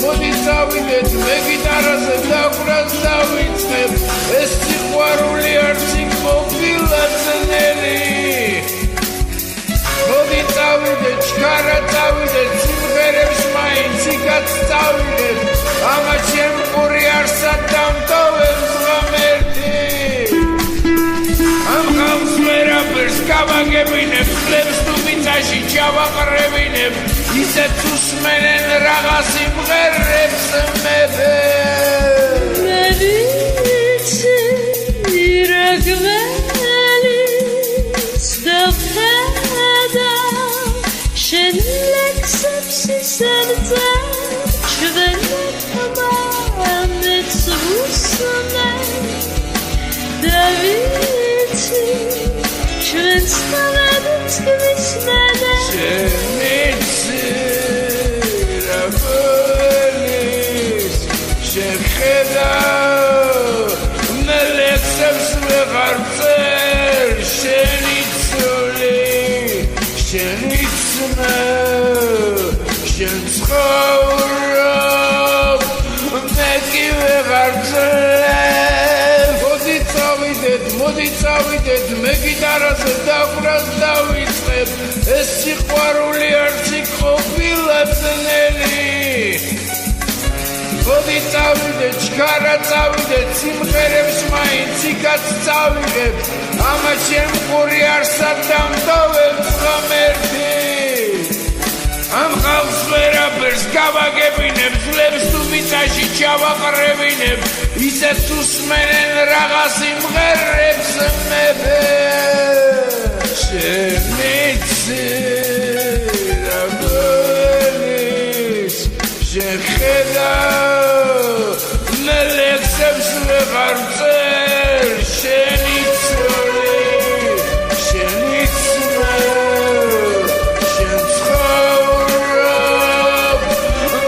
მოდი წავიდეთ მე გიტარაზე დაკვრას დავიწყებ ეს სიყვარული არც იმყოფილა ძნელი მოდი წავიდეთ ჩქარა წავიდეთ სიმღერებს მაინც იქაც წავიდეთ ამას შემკური არსად დამტოვებს ღამერთი ამ ხალხს ვერაფერს გავაგებინებ ფლებს თუ მიწაში ჩავაყრევინებ ისეთ უსმენენ რაღაც სიმღერებს მეფე მე ვიცი რა გველის დავხედა შენ ლექსებს სერце ჩვენებმა ამეც უსმენ და ვიცი ჩვენ სტავებს გვისმენე შეხედა მე ლექსებს ვეღარ წერ შენი ცოლი შენი ძმა შენ ცხოვრობ მე კი ვეღარ წერ მოდი წავიდეთ მე გიტარაზე დაკვრას დავიწყებ ეს სიყვარული არც იქ-ყოფილა ძნელი მოდი წავიდეთ ჩქარა წავიდეთ სიმღერებს მაინც იქაც წავიღებ ამას შემკური არსად დამტოვებს ღამერთი ამ ხალხს ვერაფერს გავაგებინებ ძლებს თუ მიწაში ჩავაყრევინებ ისეთ უსმენენ რაღაც სიმღერებს მეფე შემიცი რა გველის შეხედა მე ლექსებს ვეღარ წერ შენი ცოლი შენი ძმა შენ ცხოვრობ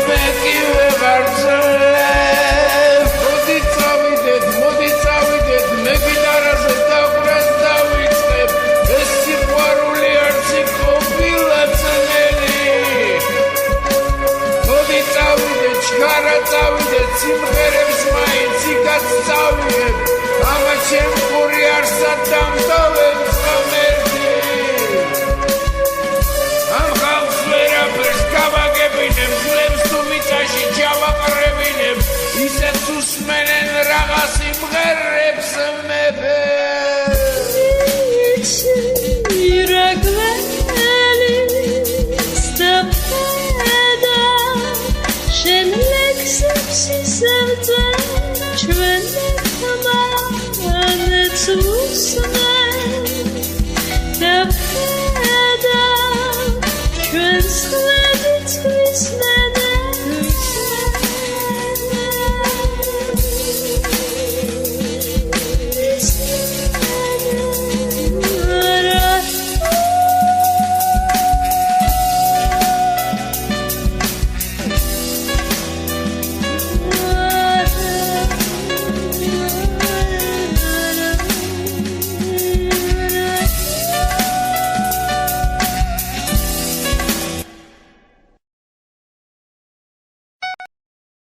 მე კი ვეღარ წერ მოდი წავიდეთ მე გიტარაზე დაკვრას დავიწყებ ეს სიყვარული არც იქ-ყოფილა ძნელი მოდი წავიდეთ ჩქარა წავიდეთ სიმღერებს მაინც იქაც წავიღებ ამას შემკური არსად დამტოვებს ღამერთი ამ ხალხს ვერაფერს გავაგებინებ ძლებს თუ მიწაში ჩავაყრევინებ ისეთ უსმენენ რაღაც სიმღერებს მეფე რა გველის დავხედა შენ ლექსებს სერце ჩვენებმა ამეც უსმენ